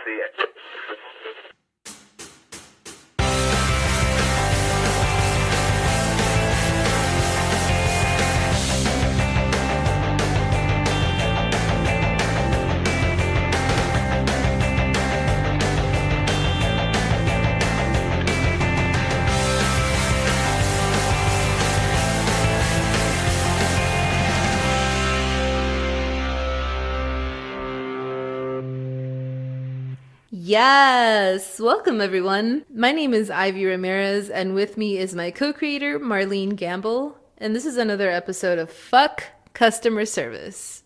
see it. Yes! Welcome, everyone. My name is Ivy Ramirez, and with me is my co-creator, Marlene Gamble, and this is another episode of Fuck Customer Service.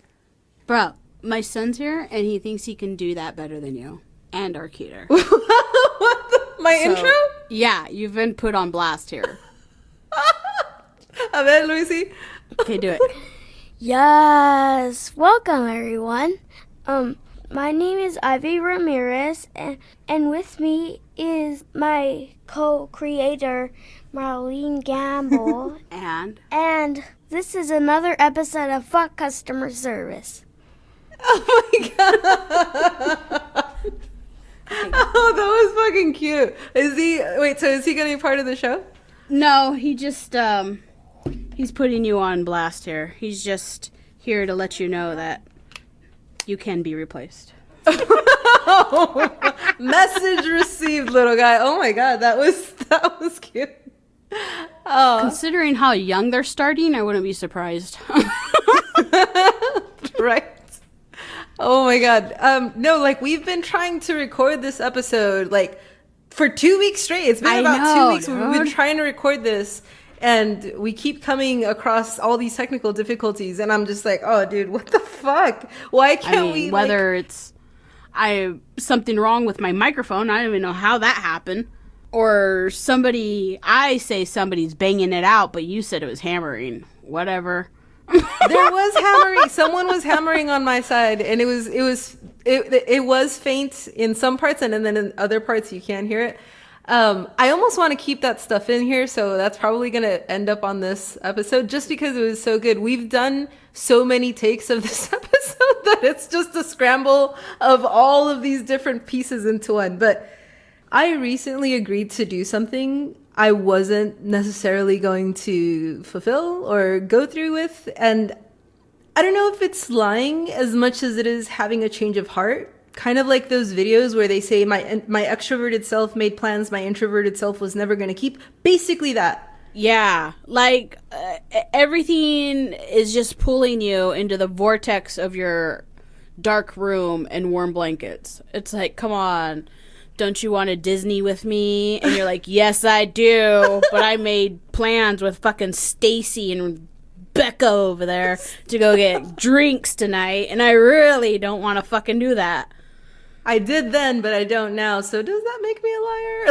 Bro, my son's here, and he thinks he can do that better than you. And our cuter. Intro? Yeah, you've been put on blast here. A ver, Luisi. Okay, do it. Yes, welcome everyone. My name is Ivy Ramirez, and with me is my co-creator, Marlene Gamble. And this is another episode of Fuck Customer Service. Oh my god. Oh, that was fucking cute. Is he gonna be part of the show? No, he just, he's putting you on blast here. He's just here to let you know that you can be replaced. Message received, little guy. Oh my god, that was cute. Oh. Considering how young they're starting, I wouldn't be surprised. Right? Oh my god. No, like we've been trying to record this episode like for 2 weeks straight. It's been about 2 weeks. Dude. We've been trying to record this. And we keep coming across all these technical difficulties, and I'm just like, oh, dude, what the fuck? Why can't we? Whether it's something wrong with my microphone, I don't even know how that happened, or I say somebody's banging it out, but you said it was hammering. Whatever. There was hammering. Someone was hammering on my side, and it was faint in some parts, and then in other parts you can't hear it. I almost want to keep that stuff in here, so that's probably going to end up on this episode just because it was so good. We've done so many takes of this episode that it's just a scramble of all of these different pieces into one. But I recently agreed to do something I wasn't necessarily going to fulfill or go through with, and I don't know if it's lying as much as it is having a change of heart. Kind of like those videos where they say my extroverted self made plans my introverted self was never going to keep. Basically that. Yeah. Like everything is just pulling you into the vortex of your dark room and warm blankets. It's like, come on. Don't you want to Disney with me? And you're like, yes, I do. But I made plans with fucking Stacy and Becca over there to go get drinks tonight. And I really don't want to fucking do that. I did then, but I don't now. So does that make me a liar?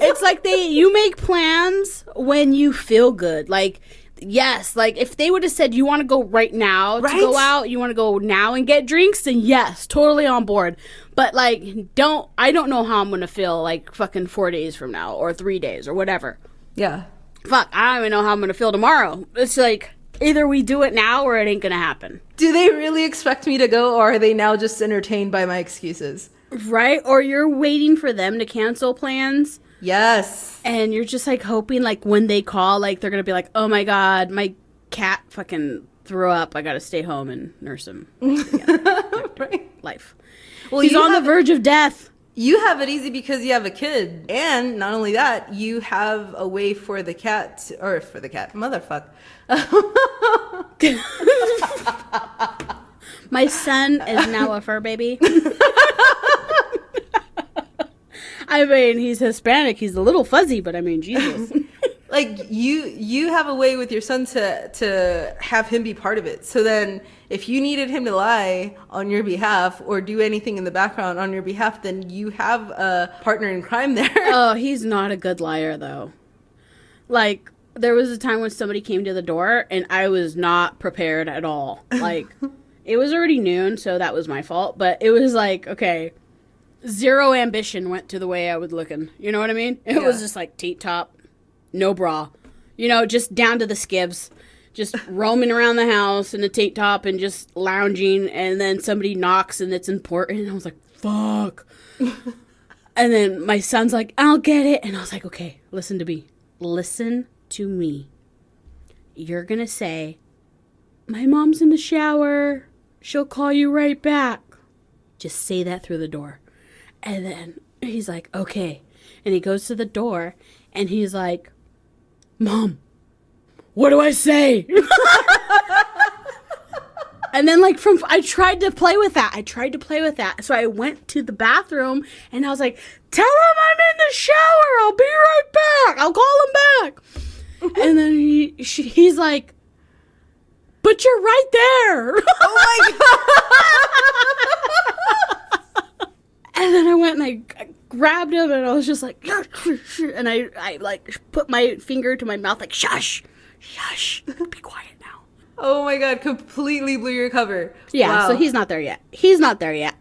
It's like you make plans when you feel good. Like, yes, like if they would have said you want to go right now to go out, you want to go now and get drinks, then yes, totally on board. But like, I don't know how I'm going to feel like fucking 4 days from now or 3 days or whatever. Yeah. Fuck, I don't even know how I'm going to feel tomorrow. It's like, either we do it now or it ain't going to happen. Do they really expect me to go, or are they now just entertained by my excuses? Right? Or you're waiting for them to cancel plans. Yes. And you're just like hoping like when they call, like they're going to be like, oh my God, my cat fucking threw up. I got to stay home and nurse him. Right. Life. Well, he's on the verge of death. You have it easy because you have a kid. And not only that, you have a way for the cat, motherfucker. My son is now a fur baby. I mean, he's Hispanic. He's a little fuzzy, but I mean, Jesus. Like, you have a way with your son to have him be part of it. So then if you needed him to lie on your behalf or do anything in the background on your behalf, then you have a partner in crime there. Oh, he's not a good liar, though. Like, there was a time when somebody came to the door, and I was not prepared at all. Like, it was already noon, so that was my fault. But it was like, okay, zero ambition went to the way I was looking. You know what I mean? It was just like, teat top, no bra. You know, just down to the skivs. just roaming around the house in a tank top and just lounging, and then somebody knocks and it's important, and I was like, fuck. And then my son's like, I'll get it. And I was like, okay, listen to me. Listen to me. You're going to say, my mom's in the shower. She'll call you right back. Just say that through the door. And then he's like, okay. And he goes to the door and he's like, Mom, what do I say? And then I tried to play with that. So I went to the bathroom and I was like, tell him I'm in the shower. I'll be right back. I'll call him back. And then he's like, but you're right there. Oh my God. And then I went and I grabbed him and I was just like, and I like put my finger to my mouth like, shush, be quiet now. Oh my God, completely blew your cover. Yeah, Wow. so he's not there yet.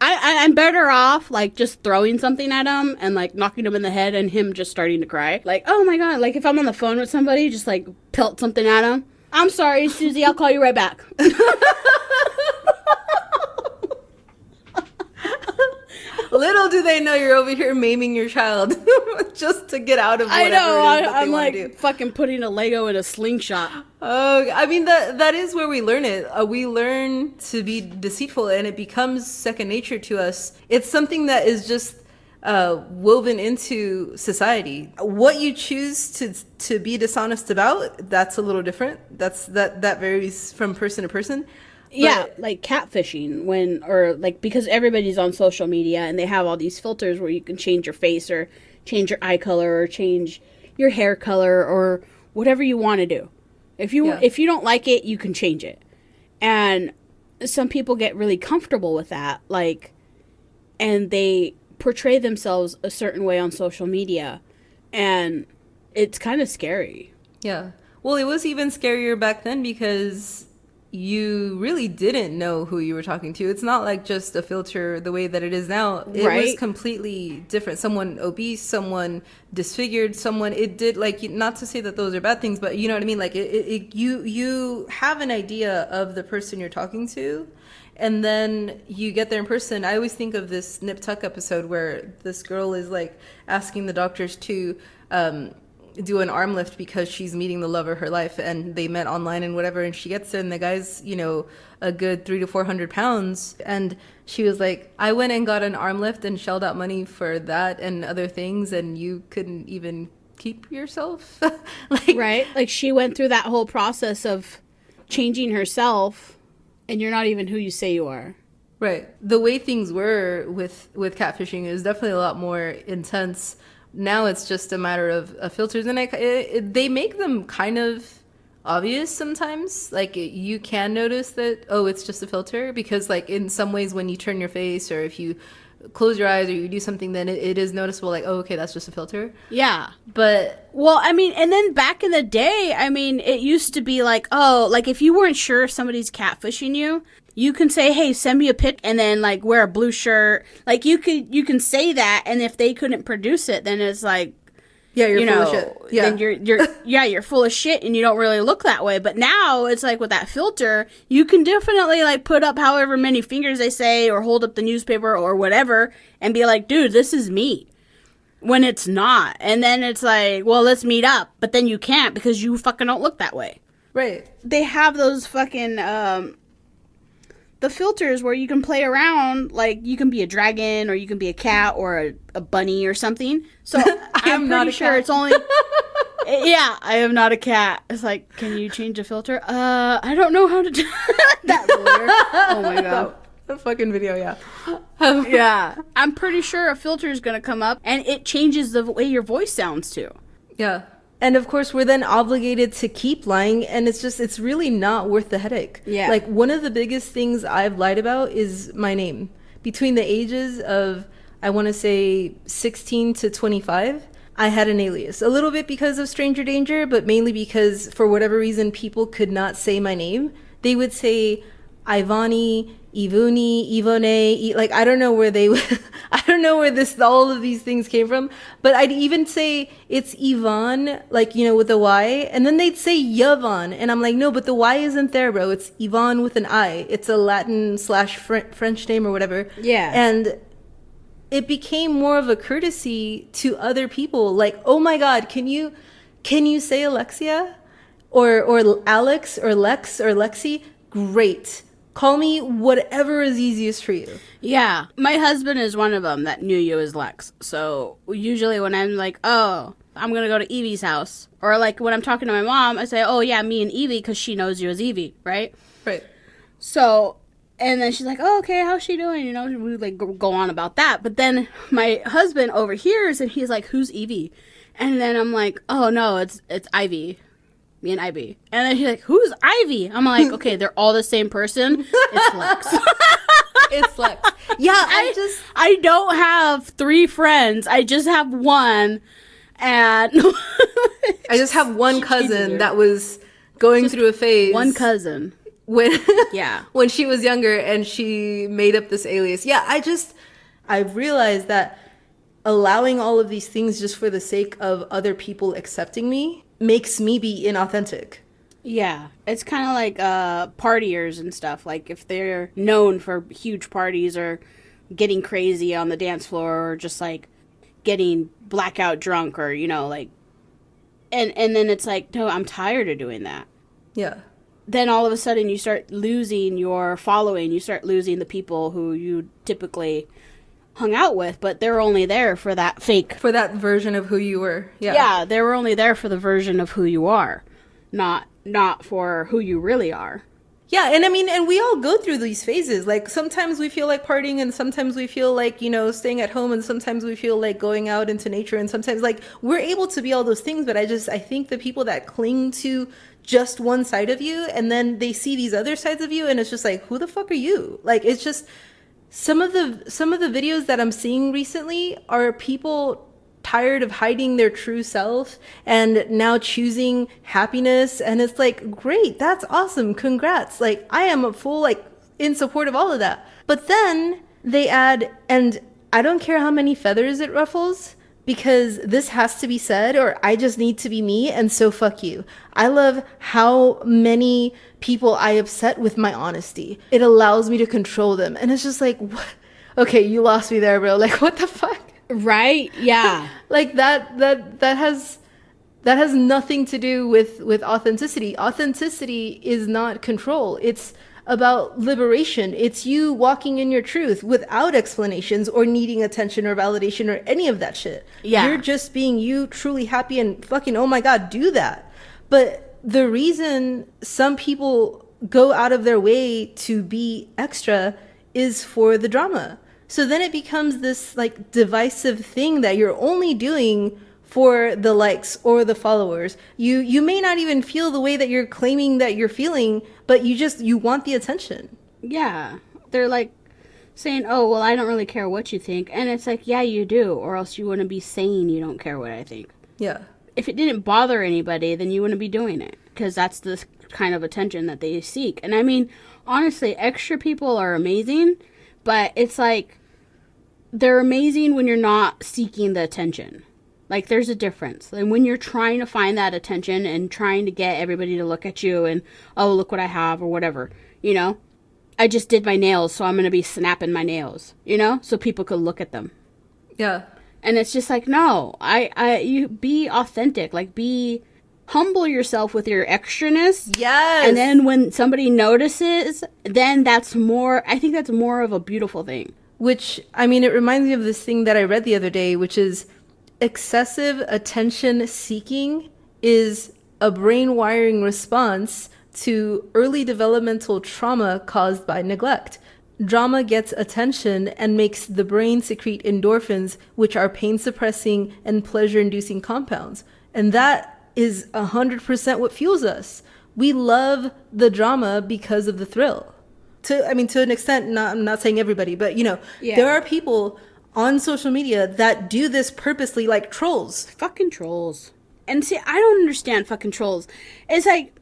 I'm better off like just throwing something at him and like knocking him in the head and him just starting to cry. Like, oh my God, like if I'm on the phone with somebody, just like pelt something at him. I'm sorry, Susie, I'll call you right back. Little do they know you're over here maiming your child just to get out of whatever I know, it is that I'm they wanna like do. fucking putting a Lego in a slingshot. Oh, I mean, that is where we learn it. We learn to be deceitful and it becomes second nature to us. It's something that is just woven into society. What you choose to be dishonest about, that's a little different. That varies from person to person. Yeah, like catfishing because everybody's on social media and they have all these filters where you can change your face or change your eye color or change your hair color or whatever you want to do. If you don't like it, you can change it. And some people get really comfortable with that, like, and they portray themselves a certain way on social media, and it's kind of scary. Yeah. Well, it was even scarier back then because you really didn't know who you were talking to. It's not like just a filter the way that it is now. It was completely different. Someone obese, someone disfigured, it did, like, not to say that those are bad things, but you know what I mean? Like you have an idea of the person you're talking to, and then you get there in person. I always think of this Nip Tuck episode where this girl is like asking the doctors to do an arm lift because she's meeting the love of her life and they met online and whatever, and she gets there and the guy's, a good 300 to 400 pounds, and she was like, I went and got an arm lift and shelled out money for that and other things, and you couldn't even keep yourself. Like she went through that whole process of changing herself, and you're not even who you say you are. Right. The way things were with catfishing is definitely a lot more intense. Now it's just a matter of filters, and they make them kind of obvious sometimes. Like, you can notice that, oh, it's just a filter, because like in some ways when you turn your face or if you close your eyes or you do something, then it is noticeable, like, oh, okay, that's just a filter. Yeah. But well, I mean, and then back in the day, I mean, it used to be like, oh, like if you weren't sure if somebody's catfishing you, you can say, hey, send me a pic, and then like wear a blue shirt. Like you can say that, and if they couldn't produce it, then it's like, yeah, you're full of shit. Yeah. Then you're full of shit and you don't really look that way. But now it's like with that filter, you can definitely like put up however many fingers they say or hold up the newspaper or whatever and be like, dude, this is me. When it's not. And then it's like, well, let's meet up. But then you can't because you fucking don't look that way. Right. They have those fucking the filters where you can play around, like you can be a dragon or you can be a cat or a bunny or something. So I'm pretty sure it's only yeah, I am not a cat. It's like, can you change a filter? I don't know how to do that. Weird. Oh my God. The fucking video, yeah. Yeah. I'm pretty sure a filter is going to come up and it changes the way your voice sounds too. Yeah. And of course, we're then obligated to keep lying, and it's really not worth the headache. Yeah. Like, one of the biggest things I've lied about is my name. Between the ages of, I want to say, 16 to 25, I had an alias. A little bit because of stranger danger, but mainly because, for whatever reason, people could not say my name. They would say Ivani, Ivuni, Ivone, like I don't know where they I don't know where this all of these things came from, but I'd even say it's Yvonne, like, you know, with a Y, and then they'd say Yvonne, and I'm like, no, but the Y isn't there, bro. It's Yvonne with an I. It's a Latin / French name or whatever. Yeah. And it became more of a courtesy to other people, like, oh my God, can you say Alexia or Alex or Lex or Lexi? Great. Call me whatever is easiest for you. Yeah. My husband is one of them that knew you as Lex. So usually when I'm like, oh, I'm going to go to Evie's house. Or like when I'm talking to my mom, I say, oh yeah, me and Evie, because she knows you as Evie, right? Right. So, and then she's like, oh, okay, how's she doing? You know, we like go on about that. But then my husband overhears and he's like, who's Evie? And then I'm like, oh no, it's Ivy. Me and Ivy. And then he's like, who's Ivy? I'm like, okay, they're all the same person. It's Lex. It's Lex. Yeah, I don't have 3 friends. I just have one. And I just have one cousin that was going through a phase. One cousin. When Yeah. when she was younger and she made up this alias. Yeah, I've realized that allowing all of these things just for the sake of other people accepting me makes me be inauthentic. Yeah, it's kind of like partiers and stuff. Like if they're known for huge parties or getting crazy on the dance floor or just like getting blackout drunk or, you know, like, and then it's like, no, I'm tired of doing that. Yeah. Then all of a sudden you start losing your following. You start losing the people who you typically hung out with, but they're only there for that fake. For that version of who you were. Yeah. Yeah, they were only there for the version of who you are, not for who you really are. Yeah, and I mean, and we all go through these phases. Like sometimes we feel like partying and sometimes we feel like, you know, staying at home and sometimes we feel like going out into nature and sometimes like we're able to be all those things, but I think the people that cling to just one side of you and then they see these other sides of you and it's just like, who the fuck are you? Like it's just some of the videos that I'm seeing recently are people tired of hiding their true self and now choosing happiness, and it's like, great, that's awesome, congrats, like I am a full like in support of all of that. But then they add, and I don't care how many feathers it ruffles because this has to be said or I just need to be me, and so fuck you. I love how many people I upset with my honesty. It allows me to control them, and it's just like, what? Okay, you lost me there, bro. Like, what the fuck? Right? Yeah. Like that has nothing to do with authenticity. Authenticity is not control. It's about liberation. It's you walking in your truth without explanations or needing attention or validation or any of that shit. Yeah. You're just being you, truly happy, and fucking, oh my God, do that. But the reason some people go out of their way to be extra is for the drama. So then it becomes this like divisive thing that you're only doing for the likes or the followers. You may not even feel the way that you're claiming that you're feeling, but you want the attention. Yeah. They're like saying, oh, well, I don't really care what you think. And it's like, yeah, you do, or else you wouldn't be saying you don't care what I think. Yeah. If it didn't bother anybody, then you wouldn't be doing it, because that's the kind of attention that they seek. And I mean, honestly, extra people are amazing, but it's like they're amazing when you're not seeking the attention. Like, there's a difference. And when you're trying to find that attention and trying to get everybody to look at you and, oh, look what I have or whatever, you know? I just did my nails, so I'm going to be snapping my nails, you know? So people could look at them. Yeah. And it's just like, no, you be authentic. Like, humble yourself with your extraness. Yes. And then when somebody notices, then I think that's more of a beautiful thing. Which, I mean, it reminds me of this thing that I read the other day, which is excessive attention seeking is a brain wiring response to early developmental trauma caused by neglect. Drama gets attention and makes the brain secrete endorphins, which are pain suppressing and pleasure inducing compounds. And that is 100% what fuels us. We love the drama because of the thrill. To an extent, I'm not saying everybody, but there are people on social media that do this purposely, like trolls. Fucking trolls. And see, I don't understand fucking trolls. It's like,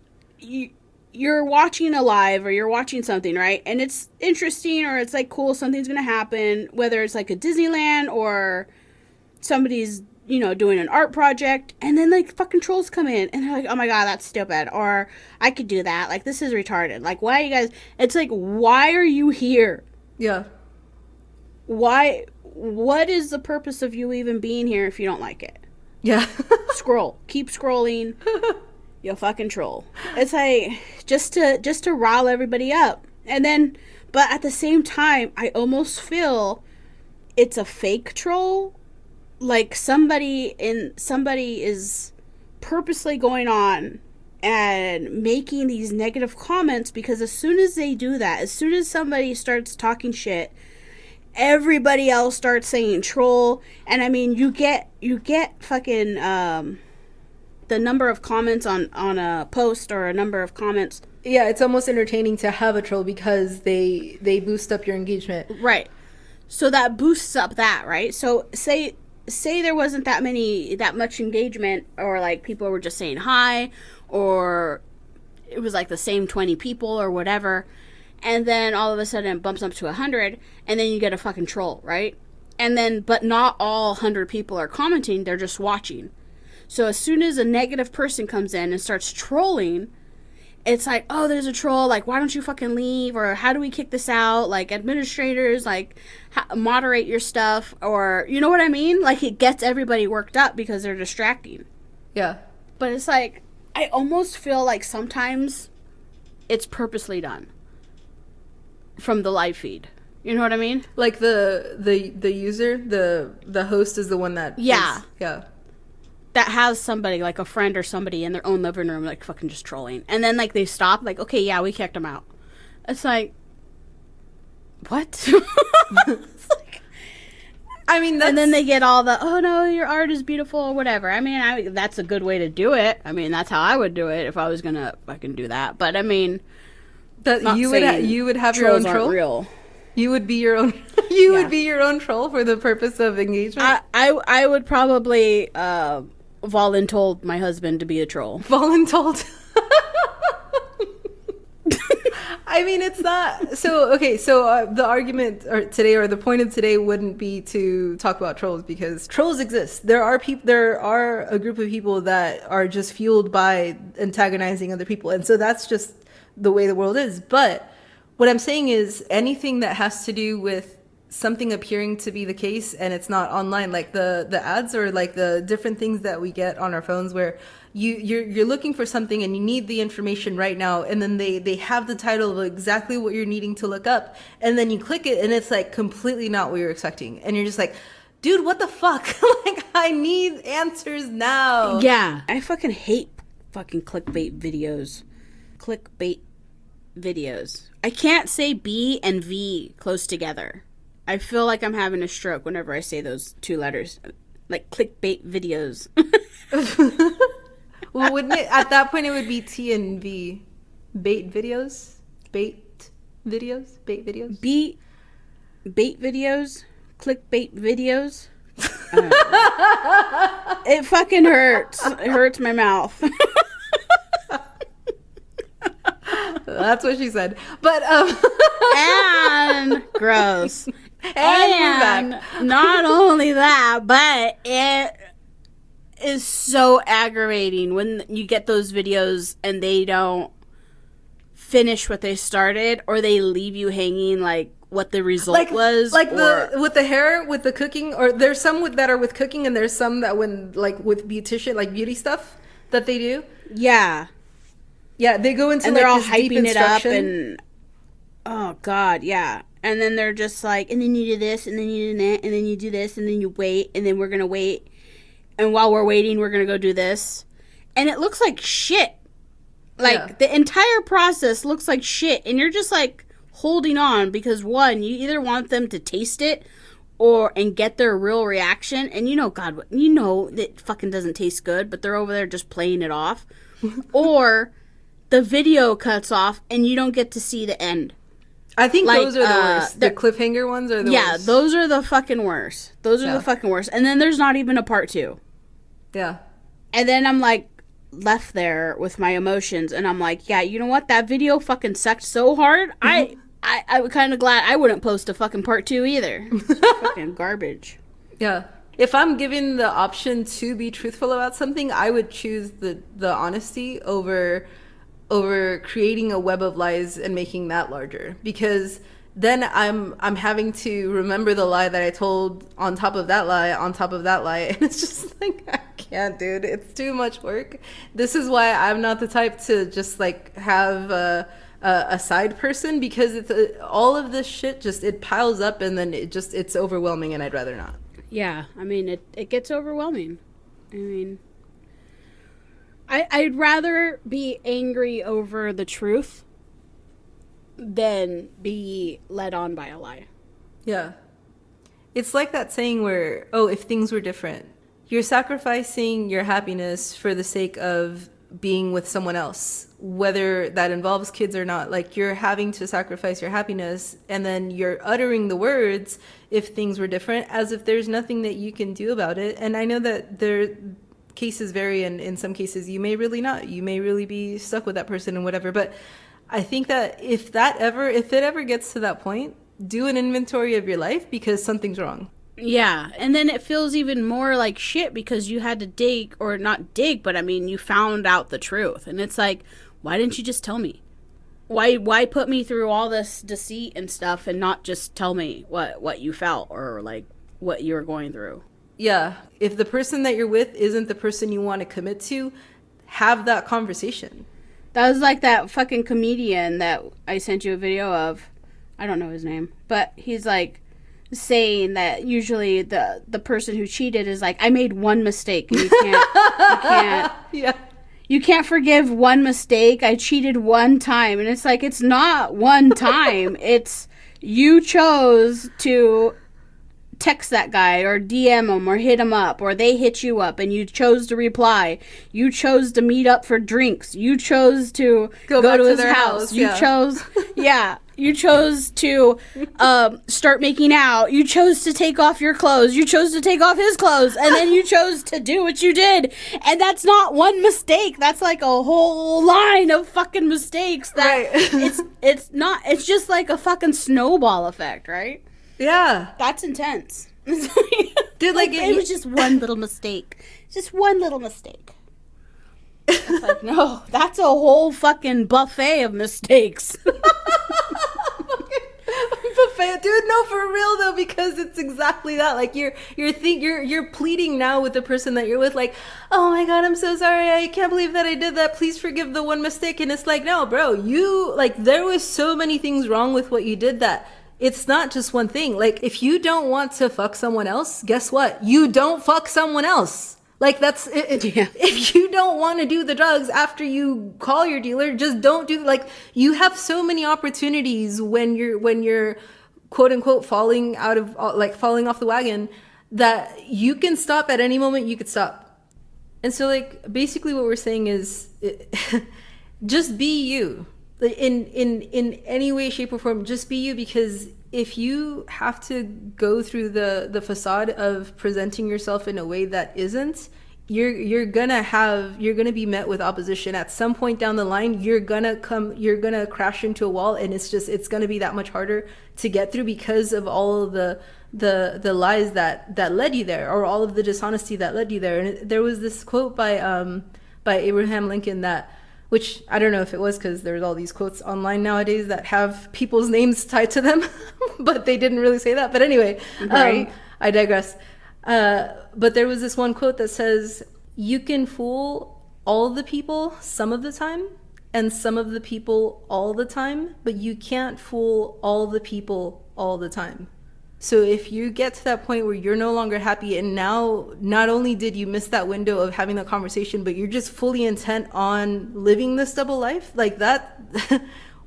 you're watching a live or you're watching something, right? And it's interesting or it's like cool, something's gonna happen, whether it's like a Disneyland or somebody's, you know, doing an art project, and then like fucking trolls come in and they're like, oh my god, that's stupid, or I could do that, like this is retarded, like why are you guys, it's like, why are you here? Yeah. Why, what is the purpose of you even being here if you don't like it? Yeah. Scroll, keep scrolling. You fucking troll. It's like just to rile everybody up. And then, but at the same time, I almost feel it's a fake troll. Like somebody is purposely going on and making these negative comments, because as soon as they do that, as soon as somebody starts talking shit, everybody else starts saying troll. And I mean, you get fucking the number of comments on a post or a number of comments. Yeah, it's almost entertaining to have a troll because they boost up your engagement. Right. So that boosts up that, right? So say there wasn't that much engagement, or like people were just saying hi, or it was like the same 20 people or whatever, and then all of a sudden it bumps up to 100, and then you get a fucking troll, right? And then, but not all 100 people are commenting, they're just watching. So as soon as a negative person comes in and starts trolling, it's like, oh, there's a troll, like, why don't you fucking leave, or how do we kick this out, like, administrators, like, moderate your stuff, or, you know what I mean? Like, it gets everybody worked up because they're distracting. Yeah. But it's like, I almost feel like sometimes it's purposely done from the live feed. You know what I mean? Like the user, the host is the one that... Yeah. Yeah. That has somebody, like a friend or somebody in their own living room, like fucking just trolling. And then like they stop, like, okay, yeah, we kicked them out. It's like, what? It's like, I mean, that's... And then they get all the, oh no, your art is beautiful or whatever. I mean, that's a good way to do it. I mean, that's how I would do it if I was gonna fucking do that. But I mean, that you would have your own troll. Real. You would be your own. You would be your own troll for the purpose of engagement. I would probably voluntold my husband to be a troll. Voluntold. I mean, it's not so. Okay, so the argument today, or the point of today, wouldn't be to talk about trolls, because trolls exist. There are people. There are a group of people that are just fueled by antagonizing other people, and so that's just the way the world is. But what I'm saying is, anything that has to do with something appearing to be the case and it's not online, like the ads, or like the different things that we get on our phones where you're looking for something and you need the information right now, and then they have the title of exactly what you're needing to look up, and then you click it and it's like completely not what you're expecting, and you're just like, dude, what the fuck? Like, I need answers now. Yeah, I fucking hate fucking clickbait videos. I can't say B and V close together. I feel like I'm having a stroke whenever I say those two letters. Like clickbait videos. Well, wouldn't it, at that point it would be T and V. Bait videos? Bait videos? Bait videos? Bait videos? Clickbait videos? It fucking hurts. It hurts my mouth. That's what she said. But and gross. And not only that, but it is so aggravating when you get those videos and they don't finish what they started, or they leave you hanging like what the result was. Like with the hair, with the cooking, or there's some that are with cooking, and there's some that when like with beautician, like beauty stuff that they do. Yeah. Yeah, they go into, and like, they're all hyping it up, and oh god, yeah. And then they're just like, and then you do this, and then you do that, and then you do this, and then you wait, and then we're gonna wait, and while we're waiting, we're gonna go do this, and it looks like shit. Like the entire process looks like shit, and you're just like holding on because one, you either want them to taste it and get their real reaction, and you know, God, you know that fucking doesn't taste good, but they're over there just playing it off, or the video cuts off and you don't get to see the end. I think like, those are the worst. The cliffhanger ones are the worst. Yeah, those are the fucking worst. Those are the fucking worst. And then there's not even a part 2. Yeah. And then I'm like, left there with my emotions, and I'm like, yeah, you know what? That video fucking sucked so hard. I'm kind of glad I wouldn't post a fucking part 2 either. It's fucking garbage. Yeah. If I'm given the option to be truthful about something, I would choose the honesty over creating a web of lies and making that larger, because then I'm having to remember the lie that I told on top of that lie, on top of that lie. And it's just like, I can't, dude. It's too much work. This is why I'm not the type to just like have a side person, because it's all of this shit just, it piles up and then it's overwhelming, and I'd rather not. Yeah, I mean, it gets overwhelming. I mean, I'd rather be angry over the truth than be led on by a lie. Yeah. It's like that saying where, oh, if things were different, you're sacrificing your happiness for the sake of being with someone else, whether that involves kids or not. Like, you're having to sacrifice your happiness, and then you're uttering the words, if things were different, as if there's nothing that you can do about it. And I know that cases vary, and in some cases you may really not. You may really be stuck with that person and whatever. But I think that if it ever gets to that point, do an inventory of your life, because something's wrong. Yeah, and then it feels even more like shit because you had to dig, or not dig, but I mean, you found out the truth. And it's like, why didn't you just tell me? Why put me through all this deceit and stuff and not just tell me what you felt, or like what you were going through? Yeah. If the person that you're with isn't the person you want to commit to, have that conversation. That was like that fucking comedian that I sent you a video of. I don't know his name, but he's like saying that usually the person who cheated is like, I made one mistake, and you can't Yeah. You can't forgive one mistake. I cheated one time. And it's like, it's not one time. It's you chose to text that guy or DM him or hit him up, or they hit you up and you chose to reply. You chose to meet up for drinks. You chose to go to his house. You chose, you chose to start making out. You chose to take off your clothes. You chose to take off his clothes. And then you chose to do what you did. And that's not one mistake. That's like a whole line of fucking mistakes that it's just like a fucking snowball effect, right? Yeah. That's intense. Dude, like it was just one little mistake. Just one little mistake. It's like, no, that's a whole fucking buffet of mistakes. Buffet, dude. No, for real though, because it's exactly that. Like you're pleading now with the person that you're with, like, oh my god, I'm so sorry, I can't believe that I did that. Please forgive the one mistake. And it's like, no, bro, you like there was so many things wrong with what you did that. It's not just one thing. Like, if you don't want to fuck someone else, guess what? You don't fuck someone else. Like, that's it. Yeah. If you don't want to do the drugs after you call your dealer, just don't do. Like, you have so many opportunities when you're quote unquote falling off the wagon, that you can stop at any moment. You could stop. And so, like, basically, what we're saying is, just be you. In any way, shape, or form, just be you. Because if you have to go through the facade of presenting yourself in a way that isn't, you're gonna be met with opposition at some point down the line. You're gonna crash into a wall, and it's gonna be that much harder to get through because of all of the lies that led you there, or all of the dishonesty that led you there. And there was this quote by Abraham Lincoln that, which I don't know if it was because there's all these quotes online nowadays that have people's names tied to them, but they didn't really say that. But anyway, right. I digress. But there was this one quote that says, you can fool all the people some of the time, and some of the people all the time, but you can't fool all the people all the time. So if you get to that point where you're no longer happy, and now not only did you miss that window of having the conversation, but you're just fully intent on living this double life, like that,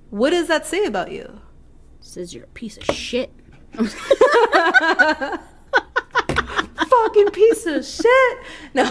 what does that say about you? It says you're a piece of shit. Fucking piece of shit. No.